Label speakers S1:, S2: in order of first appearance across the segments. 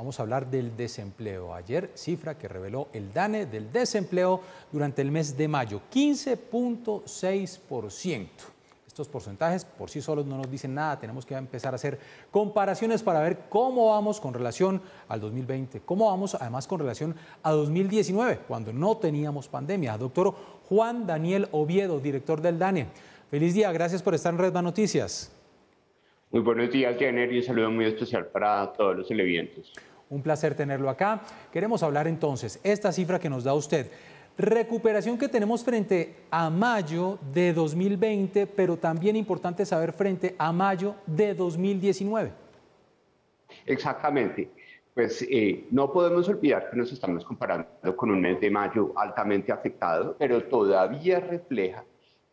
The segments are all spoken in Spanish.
S1: Vamos a hablar del desempleo. Ayer, cifra que reveló el DANE del desempleo durante el mes de mayo, 15.6%. Estos porcentajes por sí solos no nos dicen nada, tenemos que empezar a hacer comparaciones para ver cómo vamos con relación al 2020, cómo vamos además con relación a 2019, cuando no teníamos pandemia. Doctor Juan Daniel Oviedo, director del DANE. Feliz día, gracias por estar en Redman Noticias.
S2: Muy buenos días, Jenner, y un saludo muy especial para todos los televidentes.
S1: Un placer tenerlo acá. Queremos hablar entonces, esta cifra que nos da usted, recuperación que tenemos frente a mayo de 2020, pero también importante saber frente a mayo de 2019.
S2: Exactamente. Pues no podemos olvidar que nos estamos comparando con un mes de mayo altamente afectado, pero todavía refleja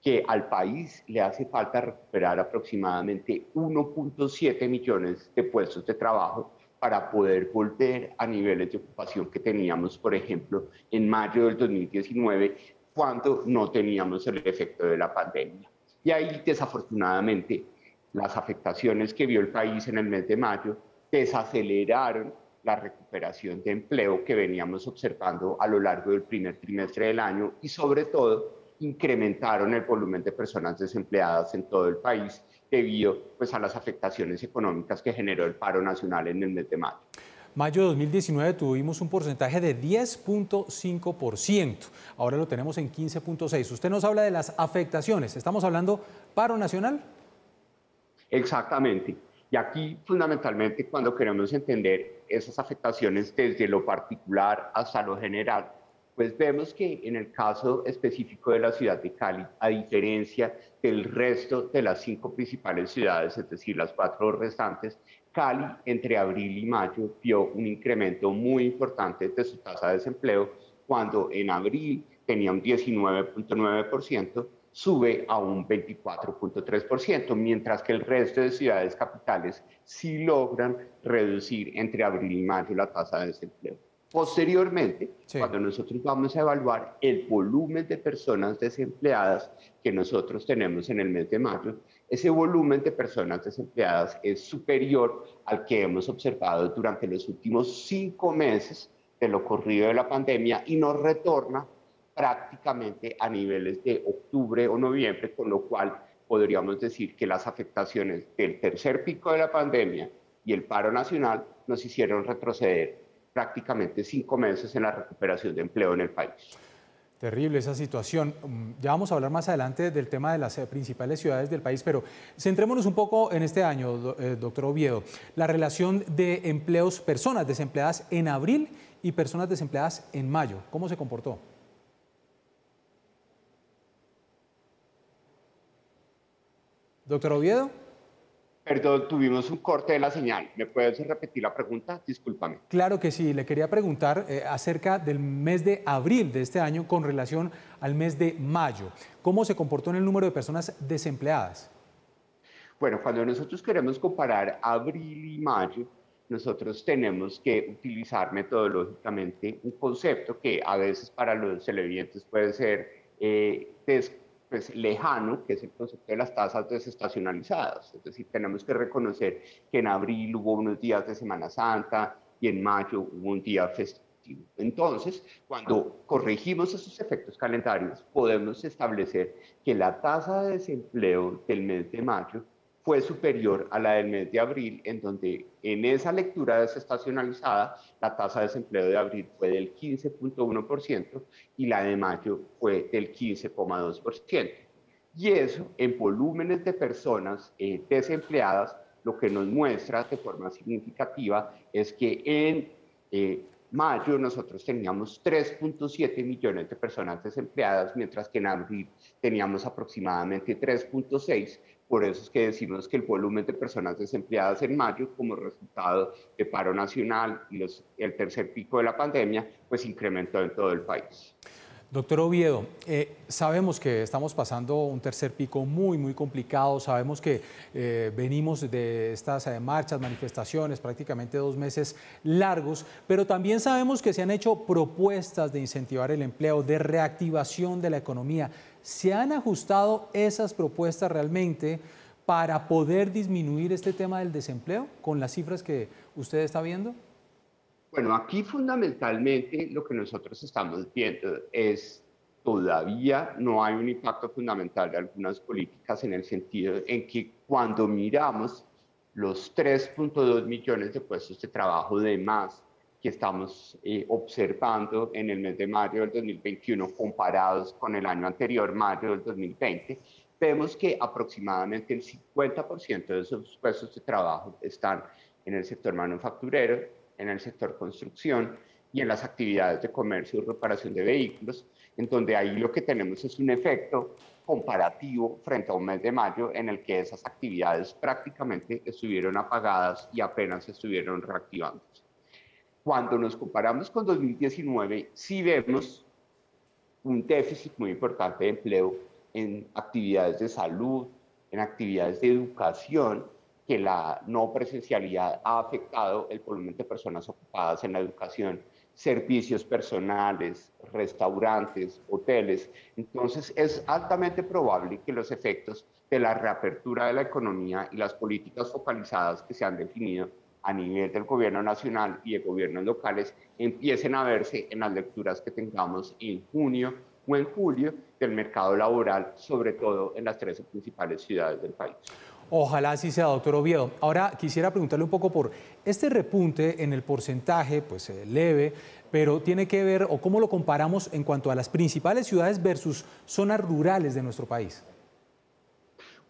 S2: que al país le hace falta recuperar aproximadamente 1.7 millones de puestos de trabajo para poder volver a niveles de ocupación que teníamos, por ejemplo, en mayo del 2019, cuando no teníamos el efecto de la pandemia. Y ahí, desafortunadamente, las afectaciones que vio el país en el mes de mayo desaceleraron la recuperación de empleo que veníamos observando a lo largo del primer trimestre del año y, sobre todo, incrementaron el volumen de personas desempleadas en todo el país debido pues, a las afectaciones económicas que generó el paro nacional en el mes de mayo.
S1: Mayo de 2019 tuvimos un porcentaje de 10.5%, ahora lo tenemos en 15.6%. Usted nos habla de las afectaciones, ¿estamos hablando paro nacional?
S2: Exactamente, y aquí fundamentalmente cuando queremos entender esas afectaciones desde lo particular hasta lo general, pues vemos que en el caso específico de la ciudad de Cali, a diferencia del resto de las 5 principales ciudades, es decir, las 4 restantes, Cali entre abril y mayo vio un incremento muy importante de su tasa de desempleo, cuando en abril tenía un 19.9%, sube a un 24.3%, mientras que el resto de ciudades capitales sí logran reducir entre abril y mayo la tasa de desempleo. Posteriormente, cuando nosotros vamos a evaluar el volumen de personas desempleadas que nosotros tenemos en el mes de mayo, ese volumen de personas desempleadas es superior al que hemos observado durante los últimos 5 meses de lo ocurrido de la pandemia y nos retorna prácticamente a niveles de octubre o noviembre, con lo cual podríamos decir que las afectaciones del tercer pico de la pandemia y el paro nacional nos hicieron retroceder prácticamente 5 meses en la recuperación de empleo en el país.
S1: Terrible esa situación. Ya vamos a hablar más adelante del tema de las principales ciudades del país, pero centrémonos un poco en este año, doctor Oviedo. La relación de empleos, personas desempleadas en abril y personas desempleadas en mayo. ¿Cómo se comportó? Doctor Oviedo.
S2: Perdón, tuvimos un corte de la señal. ¿Me puedes repetir la pregunta? Discúlpame.
S1: Claro que sí. Le quería preguntar acerca del mes de abril de este año con relación al mes de mayo. ¿Cómo se comportó en el número de personas desempleadas?
S2: Bueno, cuando nosotros queremos comparar abril y mayo, nosotros tenemos que utilizar metodológicamente un concepto que a veces para los televidentes puede ser pues, lejano, que es el concepto de las tasas desestacionalizadas. Es decir, tenemos que reconocer que en abril hubo unos días de Semana Santa y en mayo hubo un día festivo. Entonces, cuando corregimos esos efectos calendarios, podemos establecer que la tasa de desempleo del mes de mayo fue superior a la del mes de abril, en donde en esa lectura desestacionalizada la tasa de desempleo de abril fue del 15.1% y la de mayo fue del 15.2%. Y eso, en volúmenes de personas desempleadas, lo que nos muestra de forma significativa es que en mayo nosotros teníamos 3.7 millones de personas desempleadas, mientras que en abril teníamos aproximadamente 3.6. Por eso es que decimos que el volumen de personas desempleadas en mayo, como resultado de paro nacional y el tercer pico de la pandemia, pues incrementó en todo el país.
S1: Doctor Oviedo, sabemos que estamos pasando un tercer pico muy complicado, sabemos que venimos de estas marchas, manifestaciones, prácticamente 2 meses largos, pero también sabemos que se han hecho propuestas de incentivar el empleo, de reactivación de la economía. ¿Se han ajustado esas propuestas realmente para poder disminuir este tema del desempleo con las cifras que usted está viendo?
S2: Bueno, aquí fundamentalmente lo que nosotros estamos viendo es todavía no hay un impacto fundamental de algunas políticas en el sentido en que cuando miramos los 3.2 millones de puestos de trabajo de más que estamos observando en el mes de mayo del 2021 comparados con el año anterior, mayo del 2020, vemos que aproximadamente el 50% de esos puestos de trabajo están en el sector manufacturero, en el sector construcción y en las actividades de comercio y reparación de vehículos, en donde ahí lo que tenemos es un efecto comparativo frente a un mes de mayo en el que esas actividades prácticamente estuvieron apagadas y apenas estuvieron reactivándose. Cuando nos comparamos con 2019, sí vemos un déficit muy importante de empleo en actividades de salud, en actividades de educación, que la no presencialidad ha afectado el volumen de personas ocupadas en la educación, servicios personales, restaurantes, hoteles. Entonces, es altamente probable que los efectos de la reapertura de la economía y las políticas focalizadas que se han definido a nivel del gobierno nacional y de gobiernos locales empiecen a verse en las lecturas que tengamos en junio o en julio del mercado laboral, sobre todo en las 13 principales ciudades del país.
S1: Ojalá así sea, doctor Oviedo. Ahora quisiera preguntarle un poco por este repunte en el porcentaje, pues leve, pero tiene que ver, o cómo lo comparamos en cuanto a las principales ciudades versus zonas rurales de nuestro país.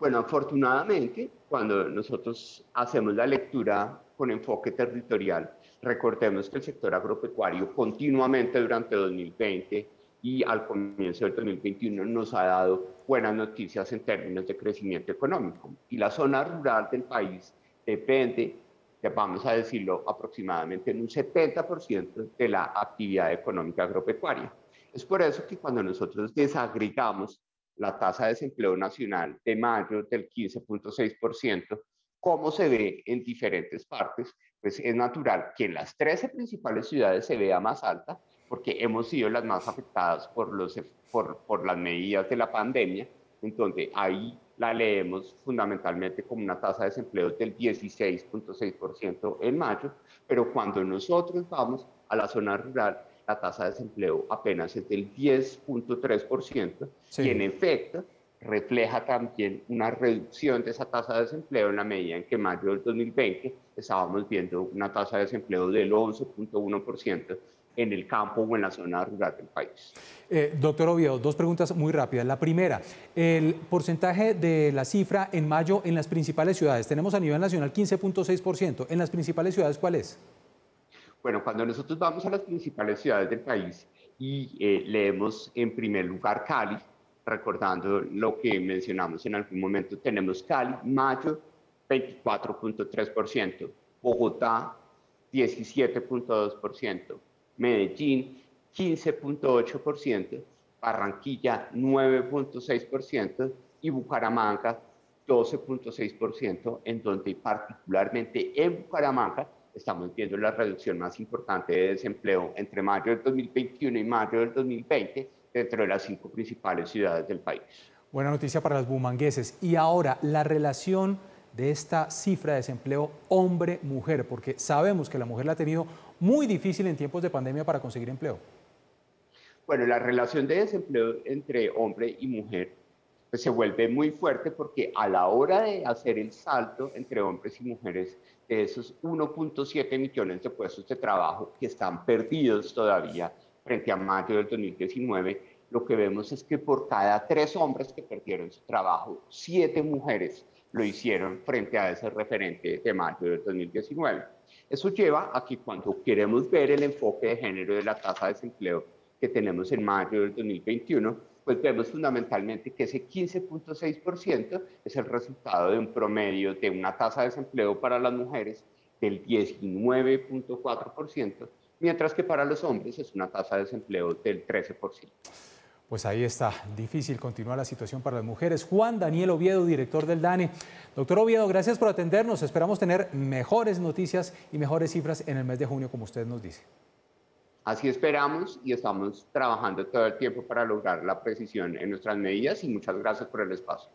S2: Bueno, afortunadamente, cuando nosotros hacemos la lectura con enfoque territorial, recordemos que el sector agropecuario continuamente durante 2020 y al comienzo del 2021 nos ha dado buenas noticias en términos de crecimiento económico. Y la zona rural del país depende, vamos a decirlo, aproximadamente en un 70% de la actividad económica agropecuaria. Es por eso que cuando nosotros desagregamos la tasa de desempleo nacional de mayo del 15.6%, como se ve en diferentes partes, pues es natural que en las 13 principales ciudades se vea más alta, porque hemos sido las más afectadas por las medidas de la pandemia, entonces ahí la leemos fundamentalmente como una tasa de desempleo del 16.6% en mayo, pero cuando nosotros vamos a la zona rural, la tasa de desempleo apenas es del 10.3%, sí, y en efecto refleja también una reducción de esa tasa de desempleo en la medida en que en mayo del 2020 estábamos viendo una tasa de desempleo del 11.1% en el campo o en la zona rural del país.
S1: Doctor Oviedo, dos preguntas muy rápidas. La primera, el porcentaje de la cifra en mayo en las principales ciudades. Tenemos a nivel nacional 15.6%. ¿En las principales ciudades cuál es?
S2: Bueno, cuando nosotros vamos a las principales ciudades del país y leemos en primer lugar Cali, recordando lo que mencionamos en algún momento, tenemos Cali, mayo, 24.3%, Bogotá, 17.2%, Medellín, 15.8%, Barranquilla, 9.6% y Bucaramanga, 12.6%, en donde particularmente en Bucaramanga estamos viendo la reducción más importante de desempleo entre mayo del 2021 y mayo del 2020 dentro de las 5 principales ciudades del país.
S1: Buena noticia para los bumangueses. Y ahora, la relación de esta cifra de desempleo hombre-mujer, porque sabemos que la mujer la ha tenido muy difícil en tiempos de pandemia para conseguir empleo.
S2: Bueno, la relación de desempleo entre hombre y mujer pues se vuelve muy fuerte porque a la hora de hacer el salto entre hombres y mujeres de esos 1.7 millones de puestos de trabajo que están perdidos todavía frente a mayo del 2019, lo que vemos es que por cada 3 hombres que perdieron su trabajo, 7 mujeres lo hicieron frente a ese referente de mayo del 2019. Eso lleva a que cuando queremos ver el enfoque de género de la tasa de desempleo que tenemos en mayo del 2021, pues vemos fundamentalmente que ese 15.6% es el resultado de un promedio de una tasa de desempleo para las mujeres del 19.4%, mientras que para los hombres es una tasa de desempleo del 13%.
S1: Pues ahí está, difícil continúa la situación para las mujeres. Juan Daniel Oviedo, director del DANE. Doctor Oviedo, gracias por atendernos. Esperamos tener mejores noticias y mejores cifras en el mes de junio, como usted nos dice.
S2: Así esperamos y estamos trabajando todo el tiempo para lograr la precisión en nuestras medidas y muchas gracias por el espacio.